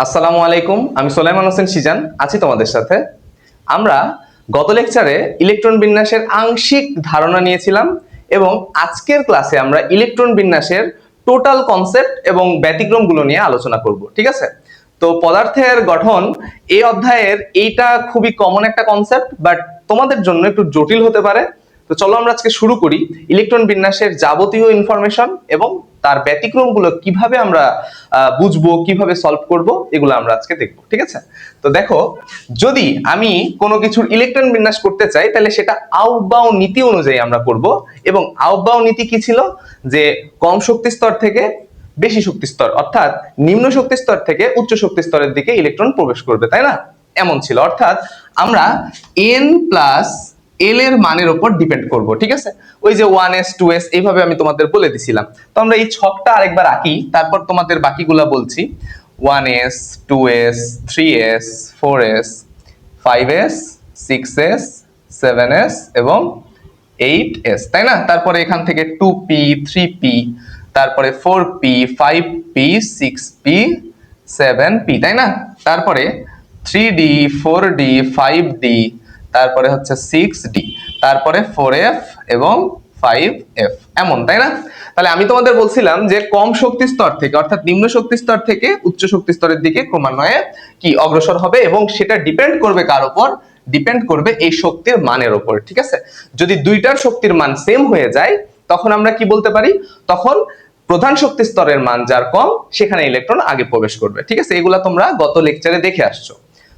আসসালামু আলাইকুম, আমি সোলাইমান হোসেন সিজান আছি তোমাদের সাথে। আমরা গত লেকচারে ইলেকট্রন বিন্যাসের আংশিক ধারণা নিয়েছিলাম এবং আজকের ক্লাসে আমরা ইলেকট্রন বিন্যাসের টোটাল কনসেপ্ট এবং ব্যতিক্রমগুলো নিয়ে আলোচনা করব। ঠিক আছে? তো পদার্থের গঠন এই অধ্যায়ের এইটা খুবই কমন একটা কনসেপ্ট, বাট তোমাদের জন্য একটু জটিল হতে পারে। তো চলো আমরা আজকে শুরু করি ইলেকট্রন বিন্যাসের যাবতীয় ইনফরমেশন এবং তার ব্যতিক্রমগুলো কিভাবে আমরা বুঝবো, কিভাবে সলভ করব, এগুলো আমরা আজকে দেখবো। ঠিক আছে? তো দেখো, যদি আমি কোনো কিছুর ইলেকট্রন বিন্যাস করতে চাই তাহলে সেটা আউটবাউ নীতি অনুযায়ী আমরা করব। এবং আউটবাউ নীতি কি ছিল? যে কম শক্তি স্তর থেকে বেশি শক্তি স্তর, অর্থাৎ নিম্ন শক্তি স্তর থেকে উচ্চ শক্তি স্তরের দিকে ইলেকট্রন প্রবেশ করবে, তাই না? এমন ছিল, অর্থাৎ আমরা n প্লাস এল এর মানের উপর ডিপেন্ড করব। ঠিক আছে? ওই যে 1s 2s এইভাবে আমি তোমাদের বলে দিছিলাম। তো আমরা এই ছকটা আরেকবার আঁকি, তারপর তোমাদের বাকিগুলা বলছি। 1s 2s 3s 4s 5s 6s 7s এবং 8s, তাই না? তারপরে এখান থেকে 2p 3p, তারপরে 4p 5p 6p 7p, তাই না? তারপরে 3d 4d 5d, তারপরে হচ্ছে 6d, তারপরে 4f এবং 5f, এমন, তাই না? তাহলে আমি তোমাদের বলছিলাম যে কম শক্তি স্তর থেকে, অর্থাৎ নিম্ন শক্তি স্তর থেকে উচ্চ শক্তি স্তরের দিকে ক্রমান্বয়ে কি অগ্রসর হবে, এবং সেটা ডিপেন্ড করবে কার উপর? ডিপেন্ড করবে এই শক্তির মানের উপর। ঠিক আছে? যদি দুইটার শক্তির মান সেম হয়ে যায় তখন আমরা কি বলতে পারি? তখন প্রধান শক্তি স্তরের মান যার কম সেখানে ইলেকট্রন আগে প্রবেশ করবে। ঠিক আছে? এগুলা তোমরা গত লেকচারে দেখে আসছো।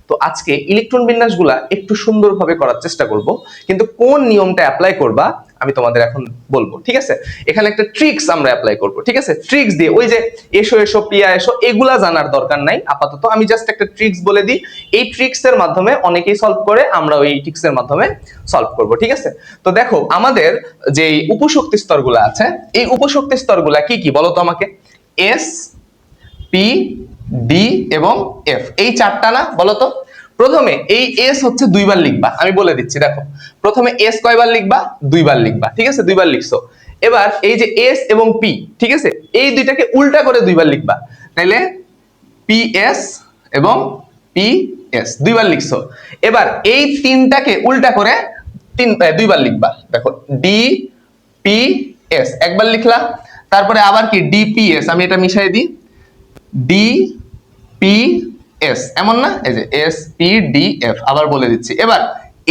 তো আজকে ইলেকট্রন বিন্যাসগুলা একটু সুন্দরভাবে করার চেষ্টা করব, কিন্তু কোন নিয়মটা অ্যাপ্লাই করবা আমি তোমাদের এখন বলবো। ঠিক আছে? এখানে একটা ট্রিক্স আমরা অ্যাপ্লাই করব। ঠিক আছে? ট্রিক্স দিয়ে ওই যে এসো এসো পিয়া এসো এগুলা জানার দরকার নাই আপাতত, আমি জাস্ট একটা ট্রিক্স বলে দিই। এই ট্রিক্স এর মাধ্যমে অনেকেই সলভ করে, আমরা ওই ট্রিক্স এর মাধ্যমে সলভ করব। ঠিক আছে? তো দেখো, আমাদের যে উপশক্তি স্তরগুলো আছে, এই উপশক্তি স্তরগুলা কি কি বলো তো আমাকে? এস, পি, ডি এবং এফ, এই চারটা না? বলতো। প্রথমে এই এস হচ্ছে দুইবার লিখবা, আমি বলে দিচ্ছি। দেখো, প্রথমে এস কয়বার লিখবা? দুইবার লিখবা। ঠিক আছে? দুইবার লিখছো। এবার এই যে এস এবং পি, ঠিক আছে, এই দুইটাকে উল্টা করে দুইবার লিখবা। তাইলে পি এস এবং পি এস দুইবার লিখছো। এবার এই তিনটাকে উল্টা করে দুইবার লিখবা। দেখো, ডি পি এস একবার লিখলা, তারপরে আবার কি ডিপিএস, আমি এটা মিশাই দিই, ডি পি এস, এমন না? এই যে এস পি ডি এফ, আবার বলে দিচ্ছি। এবার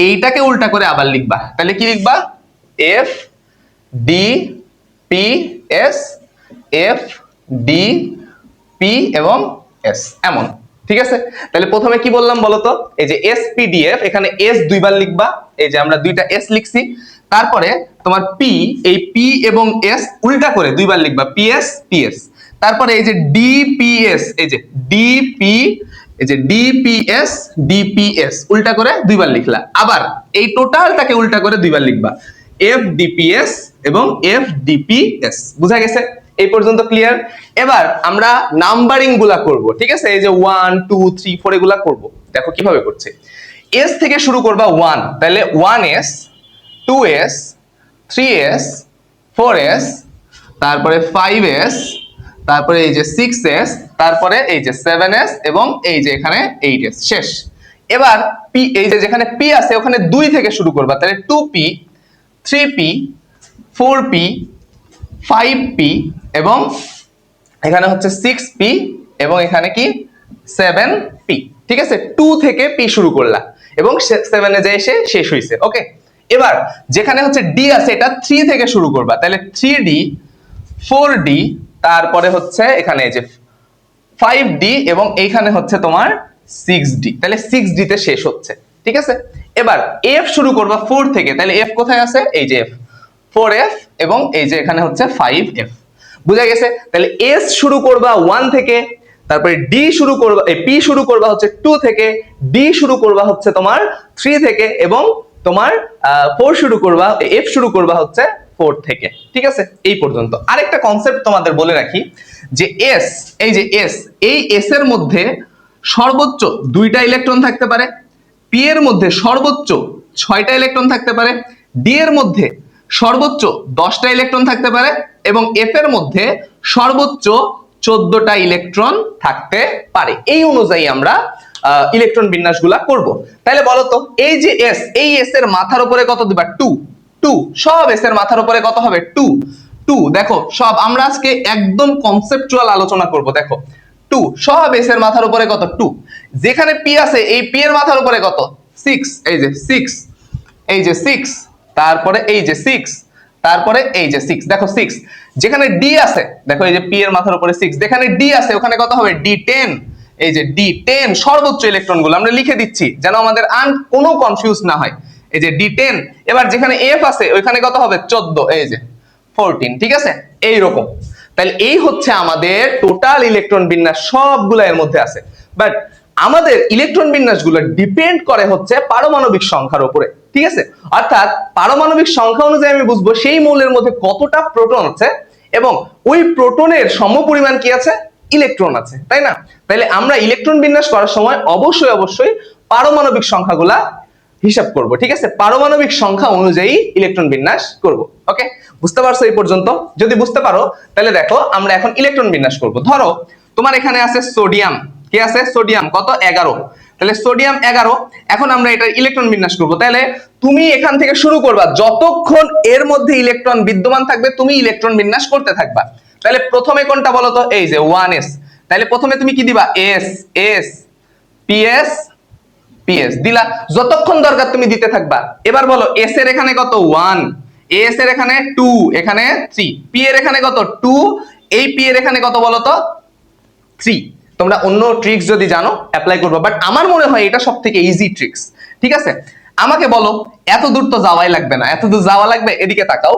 এইটাকে উল্টা করে আবার লিখবা, তাহলে কি লিখবা? F D P S, F D P এবং এস, এমন। ঠিক আছে? তাহলে প্রথমে কি বললাম বলতো? এই যে এস পি ডি এফ, এখানে এস দুইবার লিখবা, এই যে আমরা দুইটা এস লিখছি। তারপরে তোমার পি, এই পি এবং এস উল্টা করে দুইবার লিখবা, পিএস পিএস। তারপরে এই যে ডিপিএস, এই যে ডিপি, এই যে ডিপিএস ডিপিএস উল্টা করে দুইবার লিখলা। আবার এই টোটালটাকে উল্টা করে দুইবার লিখবা, এফ ডিপিএস এবং এফ ডিপিএস। বুঝা গেছে? এই পর্যন্ত ক্লিয়ার? এবার আমরা নাম্বারিং গুলা করব। ঠিক আছে? এই যে 1 2 3 4 এগুলা করব। দেখো কিভাবে করছে। এস থেকে শুরু করবা 1, তাহলে 1s 2s 3s 4s, তারপরে 5s, তারপরে এই যে 6s, তারপরে এই যে 7s এবং এই যে এখানে 8s, শেষ। এবার পি, এই যে যেখানে পি আছে ওখানে 2 থেকে শুরু করবা, তাহলে 2p 3p 4p 5p এবং এখানে হচ্ছে 6p এবং এখানে কি 7p। ঠিক আছে? 2 থেকে p শুরু করলা এবং 7 এ যে এসে শেষ হইছে। ওকে? এবার যেখানে হচ্ছে ডি আছে এটা 3 থেকে শুরু করবা, তাহলে 3d 4d, তারপরে হচ্ছে এখানে এই যে 5d এবং এইখানে হচ্ছে তোমার 6d, তাহলে 6d তে শেষ হচ্ছে। ঠিক আছে? এবার f শুরু করবা 4 থেকে, তাহলে f কোথায় আছে? এই যে f, 4f এবং এই যে এখানে হচ্ছে 5f। বুঝা গেছে? তাহলে s শুরু করবা 1 থেকে, তারপরে d শুরু করবা, p শুরু করবা হচ্ছে 2 থেকে, d শুরু করবা হচ্ছে তোমার 3 থেকে এবং তোমার 4 শুরু করবা, f শুরু করবা হচ্ছে 4 থেকে। ঠিক আছে? এই পর্যন্ত। আরেকটা কনসেপ্ট তোমাদের বলে রাখি যে s, এই যে s, এই s এর মধ্যে সর্বোচ্চ 2টা ইলেকট্রন থাকতে পারে, p এর মধ্যে সর্বোচ্চ 6টা ইলেকট্রন থাকতে পারে, d এর মধ্যে সর্বোচ্চ 10টা ইলেকট্রন থাকতে পারে এবং f এর মধ্যে সর্বোচ্চ 14টা ইলেকট্রন থাকতে পারে। এই অনুযায়ী আমরা ইলেকট্রন বিন্যাসগুলা করব। তাহলে বলো তো এই যে এস, এই এস এর মাথার উপরে কত দিবা? 2 2, সব এস এর মাথার উপরে কত হবে? 2 2। দেখো সব আমরা আজকে একদম কনসেপচুয়াল আলোচনা করব। দেখো 2, সব এস এর মাথার উপরে কত? 2। যেখানে পি আছে এই পি এর মাথার উপরে কত? 6, এই যে 6, এই যে 6, তারপরে এই যে 6, তারপরে এই যে 6। দেখো 6। যেখানে ডি আছে, দেখো এই যে পি এর মাথার উপরে 6, যেখানে ডি আছে ওখানে কত হবে? D10। এই যে D10 সর্বোচ্চ ইলেকট্রনগুলো আমরা লিখে দিচ্ছি যেন আমাদের কোনো কনফিউজ না হয়। এই যে D10। এবার যেখানে এফ আছে ওইখানে কত হবে? 14, এই যে 14। ঠিক আছে, এই রকম। তাহলে এই হচ্ছে আমাদের টোটাল ইলেকট্রন বিন্যাস, সবগুলো এর মধ্যে আছে। বাট আমাদের ইলেকট্রন বিন্যাসগুলো ডিপেন্ড করে হচ্ছে পারমাণবিক সংখ্যার উপরে। ঠিক আছে, অর্থাৎ পারমাণবিক সংখ্যা অনুযায়ী আমি বুঝবো সেই মৌলের মধ্যে কতটা প্রোটন আছে এবং ওই প্রোটনের সমপরিমাণ কি আছে? ইলেকট্রন আছে, তাই না? তাহলে আমরা ইলেকট্রন বিন্যাস করার সময় অবশ্যই পারমাণবিক সংখ্যাগুলা হিসাব করব। ঠিক আছে, পারমাণবিক সংখ্যা অনুযায়ী ইলেকট্রন বিন্যাস করব। ওকে, বুঝতে পারছো এই পর্যন্ত? যদি বুঝতে পারো তাহলে দেখো আমরা এখন ইলেকট্রন বিন্যাস করব। ধরো তোমার এখানে আছে সোডিয়াম, কি আছে? সোডিয়াম কত? 11। তাহলে সোডিয়াম 11। এখন আমরা এটা ইলেকট্রন বিন্যাস করব। তাহলে তুমি এখান থেকে শুরু করবা, যতক্ষণ এর মধ্যে ইলেকট্রন বিদ্যমান থাকবে তুমি ইলেকট্রন বিন্যাস করতে থাকবা। তাহলে প্রথমে কোনটা বলো তো? এই যে 1s। তাহলে প্রথমে তুমি কি দিবা? s s ps ps দিলা, যতক্ষণ দরকার তুমি দিতে থাকবা। এবার বলো s এর এখানে কত? 1, s এর এখানে 2, এখানে 3, p এর এখানে কত? 2, এই p এর এখানে কত বলো তো? 3। তোমরা অন্য ট্রিক্স যদি জানো অ্যাপ্লাই করবে, বাট আমার মনে হয় এটা সবথেকে ইজি ট্রিক্স। ঠিক আছে, আমাকে বলো, এত দূর তো যাওয়াই লাগবে না, এত দূর যাওয়া লাগবে? এদিকে তাকাও।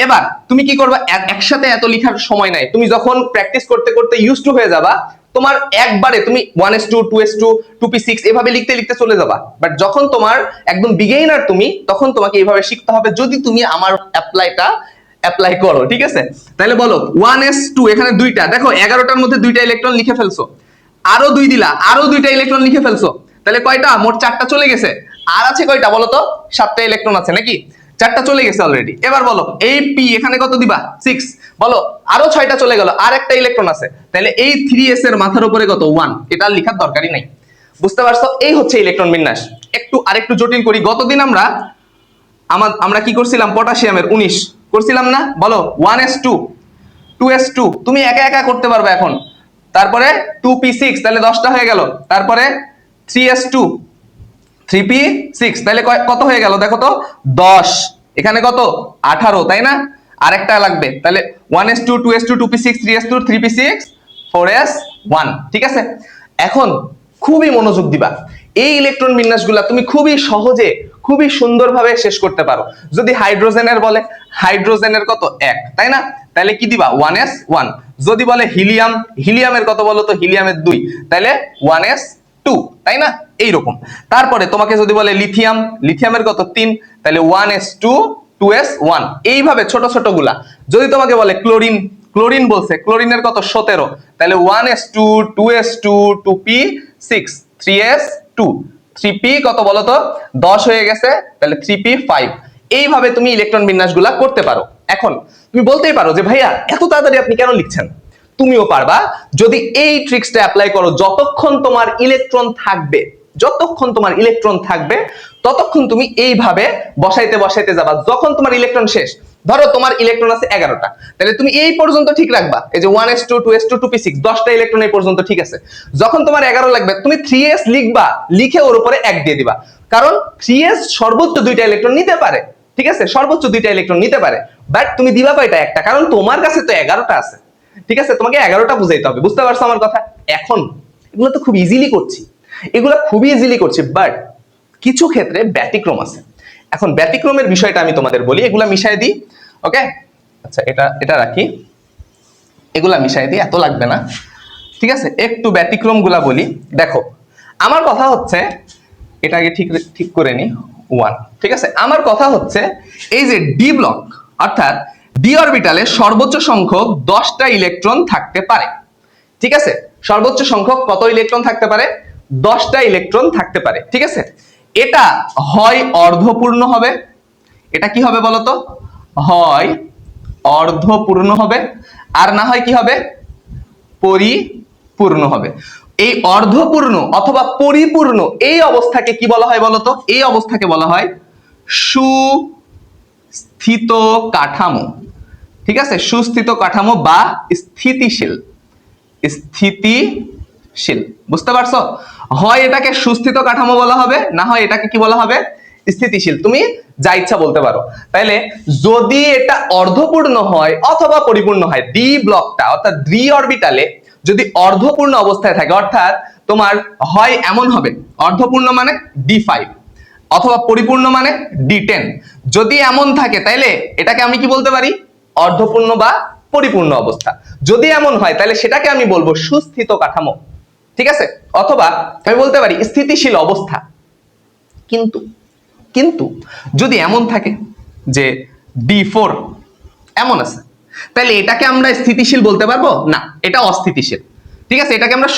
এবার তুমি কি করবা? একসাথে এত লেখার সময় নাই। তুমি যখন প্র্যাকটিস করতে করতে ইউজ টু হয়ে যাবা, তোমার একবারে তুমি 1s2 2s2 2p6 এভাবে লিখতে লিখতে চলে যাবা। বাট যখন তোমার একদম বিগিনার তুমি, তখন তোমাকে এইভাবে শিখতে হবে যদি তুমি আমার অ্যাপ্লাই করো। ঠিক আছে, তাহলে বলো 1s2, এখানে দুইটা, দেখো 11টার মধ্যে দুইটা ইলেকট্রন লিখে ফেলছো, আরো 2 দিলা, আরো দুইটা ইলেকট্রন লিখে ফেলছো। তাহলে কয়টা? মোট 4টা চলে গেছে। আর আছে কয়টা বলো তো? 7টা ইলেকট্রন আছে নাকি? 4টা চলে গেছে অলরেডি। এবার বলো এই পি এখানে কত দিবা? 6। বলো আরো 6টা চলে গেল, আর একটা ইলেকট্রন আছে। তাহলে এই 3s এর মাথার উপরে কত? 1। এটা লেখার দরকারই নাই। বুঝতে পারছো? এই হচ্ছে ইলেকট্রন বিন্যাস। আরেকটু জটিল করি। গতদিন আমরা কি করছিলাম? পটাশিয়ামের 19 করছিলাম না? বলো 1s2 2s2, তুমি একা একা করতে পারবে এখন। তারপরে 2p6, তাহলে 10টা হয়ে গেল। তারপরে 3s2 3p6, তাহলে কত হয়ে গেল দেখো তো? 10। এখানে কত? 18, তাই না? আরেকটা লাগবে। তাহলে 1s2 2s2 2p6 3s2 3p6 4s1। ঠিক আছে, এখন খুবই মনোযোগ দিবা। এই ইলেকট্রন বিন্যাসগুলা তুমি খুবই সহজে, খুবই সুন্দরভাবে শেষ করতে পারো। যদি হাইড্রোজেনের বলে, হাইড্রোজেনের কত? 1, তাই না? তাহলে কি দিবা? 1s1। যদি বলে হিলিয়াম, হিলিয়ামের কত বলো তো? হিলিয়ামের 2, তাহলে 1s2, তাই না? এইরকম। তারপরে তোমাকে যদি বলে লিথিয়াম, লিথিয়ামের কত? 3, তাহলে 1s2 2s1। এইভাবে ছোট ছোট গুলা। যদি তোমাকে বলে ক্লোরিন, ক্লোরিন বলছে, ক্লোরিনের কত? 17, তাহলে 1s2 2s2 2p6 3s2 3p কত বলো তো? 10 হয়ে গেছে, তাহলে 3p5। এইভাবে তুমি ইলেকট্রন বিন্যাসগুলা করতে পারো। এখন তুমি বলতেই পারো যে ভাইয়া এত তাড়াতাড়ি আপনি কেন লিখছেন? তুমিও পারবা যদি এই ট্রিক্সটা অ্যাপ্লাই করো। যতক্ষণ তোমার ইলেকট্রন থাকবে, যতক্ষণ তোমার ইলেকট্রন থাকবে ততক্ষণ তুমি এইভাবে বসাইতে বসাইতে যাবা। যখন তোমার ইলেকট্রন শেষ, ধরো তোমার ইলেকট্রন আছে 11টা, তাহলে তুমি এই পর্যন্ত ঠিক রাখবা। এই যে 1s2 2s2 2p6 10টা ইলেকট্রন এই পর্যন্ত ঠিক আছে। যখন তোমার 11 লাগবে তুমি 3s লিখবা, লিখে ওর উপরে 1 দিয়ে দিবা। কারণ 3s সর্বোচ্চ 2টা ইলেকট্রন নিতে পারে। ঠিক আছে, সর্বোচ্চ 2টা ইলেকট্রন নিতে পারে। বাট তুমি দিবা কয়টা? একটা, কারণ তোমার কাছে তো 11টা আছে। ঠিক আছে, তোমাকে 11টা বুঝাইতে হবে। বুঝতে পারছো আমার কথা? এখন এগুলো তো খুব ইজিলি করছি, এগুলো খুবই ইজিলি করছি, বাট কিছু ক্ষেত্রে ব্যতিক্রম আছে। এখন ব্যতিক্রমের বিষয়টা আমি তোমাদের বলি। এগুলা মিশাই দিই। ওকে, আচ্ছা এটা রাখি, এগুলা মিশাই দিই, এত লাগবে না। ঠিক আছে, একটু ব্যতিক্রম গুলা বলি। দেখো আমার কথা হচ্ছে, এটা আগে ঠিক করে নি 1। ঠিক আছে, আমার কথা হচ্ছে এই যে ডি ব্লক অর্থাৎ ডি অরবিটালে সর্বোচ্চ সংখ্যক 10টা ইলেকট্রন থাকতে পারে। ঠিক আছে, সর্বোচ্চ সংখ্যক কত ইলেকট্রন থাকতে পারে? 10টা ইলেকট্রন থাকতে পারে। ঠিক আছে, এটা হয় অর্ধপূর্ণ হবে, এটা কি হবে বলতো? হয় অর্ধপূর্ণ হবে, আর না হয় কি হবে? পরিপূর্ণ হবে। এই অর্ধপূর্ণ অথবা পরিপূর্ণ এই অবস্থাকে কি বলা হয় বলতো? এই অবস্থাকে বলা হয় সুস্থিত কাঠামো। ঠিক আছে, সুস্থিত কাঠামো বা স্থিতিশীল। স্থিতিশীল, বুঝতে পারছো? হয় এটাকে সুস্থিত কাঠামো বলা হবে, না হয় এটাকে কি বলা হবে? স্থিতিশীল। তুমি যা ইচ্ছা বলতে পারো। তাইলে যদি এটা অর্ধপূর্ণ হয় অথবা পরিপূর্ণ হয়, ডি ব্লকটা অর্থাৎ ডি অরবিটালে যদি অর্ধপূর্ণ অবস্থায় থাকে, অর্থাৎ তোমার হয় এমন হবে, অর্ধপূর্ণ মানে D5 অথবা পরিপূর্ণ মানে D10। যদি এমন থাকে তাইলে এটাকে আমি কি বলতে পারি? অর্ধপূর্ণ বা পরিপূর্ণ অবস্থা। যদি এমন হয় তাহলে সেটাকে আমি বলবো সুস্থিত কাঠামো। ঠিক আছে, অথবা আমি বলতে পারি স্থিতিশীল অবস্থা। কিন্তু কিন্তু যদি এমন থাকে যে D4 এমন আছে, তাহলে এটাকে আমরা স্থিতিশীল বলতে পারবো না, এটা অস্থিতিশীল। ঠিক আছে, এটাকে আমরা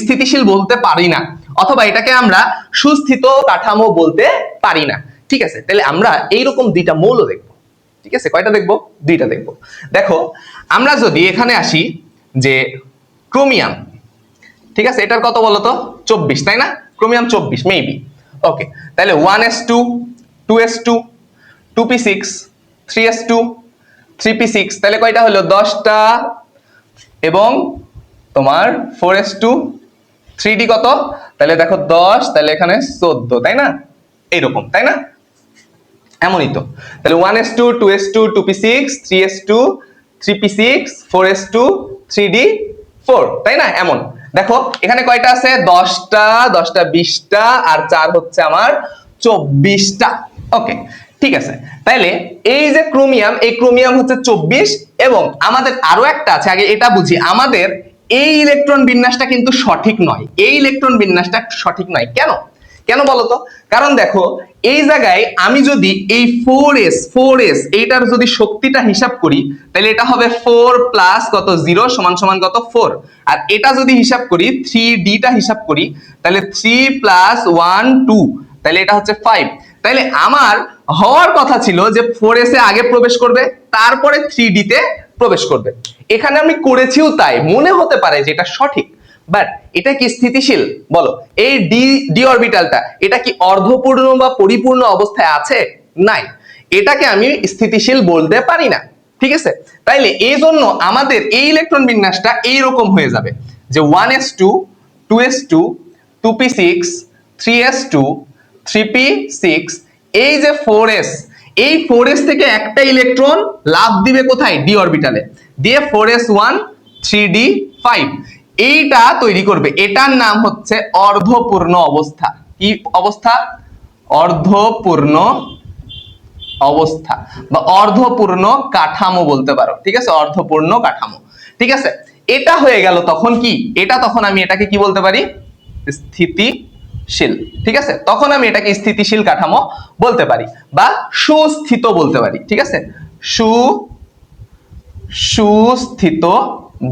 স্থিতিশীল বলতে পারি না, অথবা এটাকে আমরা সুস্থিত কাঠামো বলতে পারি না। ঠিক আছে, তাহলে আমরা এইরকম দুইটা মৌল দেখব। ঠিক আছে, কয়টা দেখব? দুইটা দেখব। দেখো, আমরা যদি এখানে আসি যে ক্রোমিয়াম, ঠিক আছে, এটার কত বলতো? 24, তাই না? Chromium 24 maybe. ওকে, তাহলে 1s2 2s2 2p6 3s2 3p6, তাহলে কয়টা হলো? 10টা। এবং তোমার 4s2 3d কত? তাহলে দেখো 10, তাহলে এখানে 14, তাই না? এইরকম, তাই না? এমনই তো। তাহলে 1s2 2s2 2p6 3s2 3p6 4s2 3d4, তাই না? এমন দেখো এখানে কয়টা আছে? 10টা, 10টা 20টা, আর 4 হচ্ছে আমার 24টা। ওকে, ঠিক আছে। তাইলে এই যে ক্রোমিয়াম, এই ক্রোমিয়াম হচ্ছে 24, এবং আমাদের আরো একটা আছে, আগে এটা বুঝি। আমাদের এই ইলেকট্রন বিন্যাসটা কিন্তু সঠিক নয়। এই ইলেকট্রন বিন্যাসটা সঠিক নয়। কেন? কেন বলতো? কারণ দেখো, এই জায়গায় আমি যদি এই 4s এইটার যদি শক্তিটা হিসাব করি, তাহলে এটা হবে 4 প্লাস কত 0 সমান সমান কত 4। আর এটা যদি হিসাব করি 3d টা হিসাব করি, তাহলে 3 প্লাস 1 2, তাহলে এটা হচ্ছে 5। তাহলে আমার হওয়ার কথা ছিল যে 4s এ আগে প্রবেশ করবে, তারপরে 3d তে প্রবেশ করবে। এখানে আমি করেছিও তাই, মনে হতে পারে যে এটা সঠিক, বাট এটা কি স্থিতিশীল? বলো, এই ডি অরবিটালটা এটা কি অর্ধপূর্ণ বা পরিপূর্ণ অবস্থায় আছে? নাই, এটাকে আমি স্থিতিশীল বলতে পারি না। ঠিক আছে, তাইলে এই জন্য আমাদের এই ইলেকট্রন বিন্যাসটা এইরকম হয়ে যাবে যে 1s2 2s2 2p6 3s2 3p6, এই যে 4s, এই 4s থেকে একটা ইলেকট্রন লাফ দিবে কোথায়? ডি অরবিটালে, দিয়ে 4s1 3d5 এইটা তৈরি করবে। এটার নাম হচ্ছে অর্ধপূর্ণ অবস্থা। কি অবস্থা? অর্ধপূর্ণ অবস্থা বা অর্ধপূর্ণ কাঠামো বলতে পারো। ঠিক আছে, অর্ধপূর্ণ কাঠামো। ঠিক আছে, এটা হয়ে গেল তখন কি? এটা তখন আমি এটাকে কি বলতে পারি? স্থিতিশীল। ঠিক আছে, তখন আমি এটাকে স্থিতিশীল কাঠামো বলতে পারি বা সুস্থিত বলতে পারি। ঠিক আছে, সুস্থিত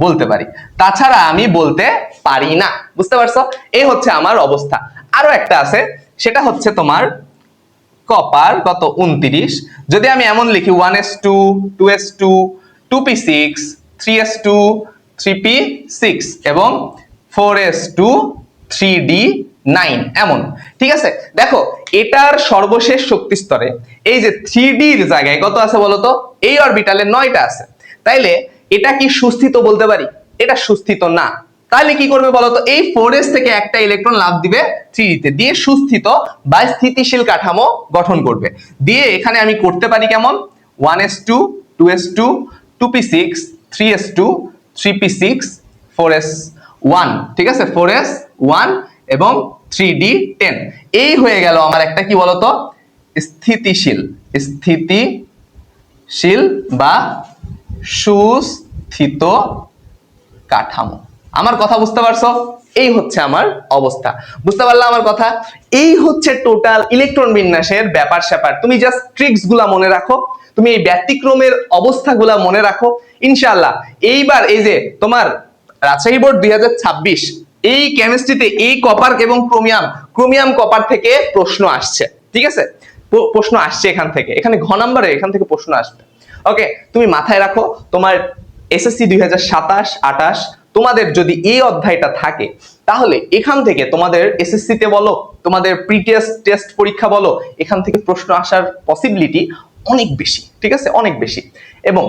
বলতে পারি, তাছাড়া আমি বলতে পারি না। বুঝতে পারছো? এই হচ্ছে আমার অবস্থা। আরো একটা আছে, সেটা হচ্ছে তোমার কপার কত 29। যদি আমি এমন লিখি 1s2 2s2 2p6 3s2 3p6 এবং 4s2 3d9 এমন। ঠিক আছে, দেখো এটার সর্বশেষ শক্তি স্তরে এই যে 3d এর জায়গায় কত আছে বলতো? এই অরবিটালে 9টা আছে। তাইলে এটা কি সুস্থিত বলতে পারি? এটা সুস্থিত না। তাহলে কি করবে বলতো? এই 4s থেকে একটা ইলেকট্রন লাফ দিবে 3d তে, দিয়ে সুস্থিত বা স্থিতিশীল কাঠামো গঠন করবে। দিয়ে এখানে আমি করতে পারি কেমন? 1s2 2s2 2p6 3s2 3p6 4s1। ঠিক আছে, 4s1 এবং 3d10। এই হয়ে গেল আমার একটা কি বলতো? স্থিতিশীল বা সুস্থিত কাঠামো। আমার কথা বুঝতে পারছো? এই হচ্ছে আমার অবস্থা। বুঝতে পারলা আমার কথা? এই হচ্ছে টোটাল ইলেকট্রন বিন্যাসের ব্যাপার স্যাপার। তুমি জাস্ট ট্রিক্স গুলা মনে রাখো, তুমি এই ব্যতিক্রমের অবস্থাগুলা মনে রাখো। ইনশাআল্লাহ এইবার এই যে তোমার রাজশাহী বোর্ড 2026 এই কেমিস্ট্রিতে এই কপার এবং ক্রোমিয়াম কপার থেকে প্রশ্ন আসছে। ঠিক আছে, প্রশ্ন আসছে এখান থেকে, এখানে ঘ নাম্বারে এখান থেকে প্রশ্ন আসবে। ওকে, তুমি মাথায় রাখো, তোমার এসএসসি 2027 28 তোমাদের যদি এই অধ্যায়টা থাকে তাহলে এখান থেকে তোমাদের এসএসসি তে বলো, তোমাদের প্রি টেস্ট টেস্ট পরীক্ষা বলো, এখান থেকে প্রশ্ন আসার পসিবিলিটি অনেক বেশি, ঠিক আছে, অনেক বেশি। এবং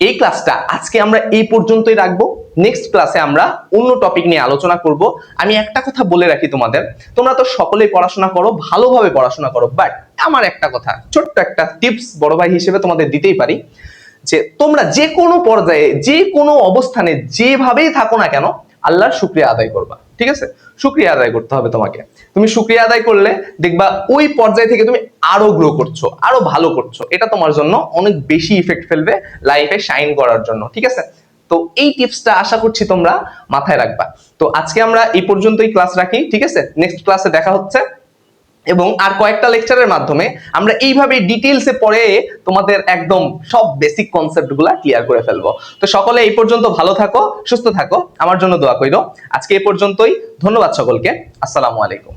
এই ক্লাসটা আজকে আমরা এই পর্যন্তই রাখবো। নেক্সট ক্লাসে আমরা অন্য টপিক নিয়ে আলোচনা করব। আমি একটা কথা বলে রাখি তোমাদের, তোমরা তো সকলেই পড়াশোনা করো, ভালোভাবে পড়াশোনা করো, বাট আমার একটা কথা, ছোট্ট একটা টিপস বড় ভাই হিসেবে তোমাদের দিতেই পারি, যে তোমরা যে কোনো পর্যায়ে, যে কোনো অবস্থানে, যেভাবেই থাকো না কেন, আল্লাহর শুকরিয়া আদায় করবা, ঠিক আছে? শুকরিয়া আদায় করতে হবে তোমাকে। তুমি শুকরিয়া আদায় করলে দেখবা ওই পর্যায় থেকে তুমি আরো গ্রো করছো, আরো ভালো করছো। এটা তোমার জন্য অনেক বেশি ইফেক্ট ফেলবে লাইফে শাইন করার জন্য, ঠিক আছে? তো এই টিপসটা আশা করছি তোমরা মাথায় রাখবা। তো আজকে আমরা এই পর্যন্তই ক্লাস রাখি, ঠিক আছে? নেক্সট ক্লাসে দেখা হচ্ছে, এবং আর কয়েকটা লেকচারের মাধ্যমে আমরা এইভাবে ডিটেইলসে পড়ে তোমাদের একদম সব বেসিক কনসেপ্ট গুলা ক্লিয়ার করে ফেলবো। তো সকলে এই পর্যন্ত ভালো থাকো, সুস্থ থাকো, আমার জন্য দোয়া কইরো। আজকে এই পর্যন্তই, ধন্যবাদ সকলকে, আসসালামু আলাইকুম।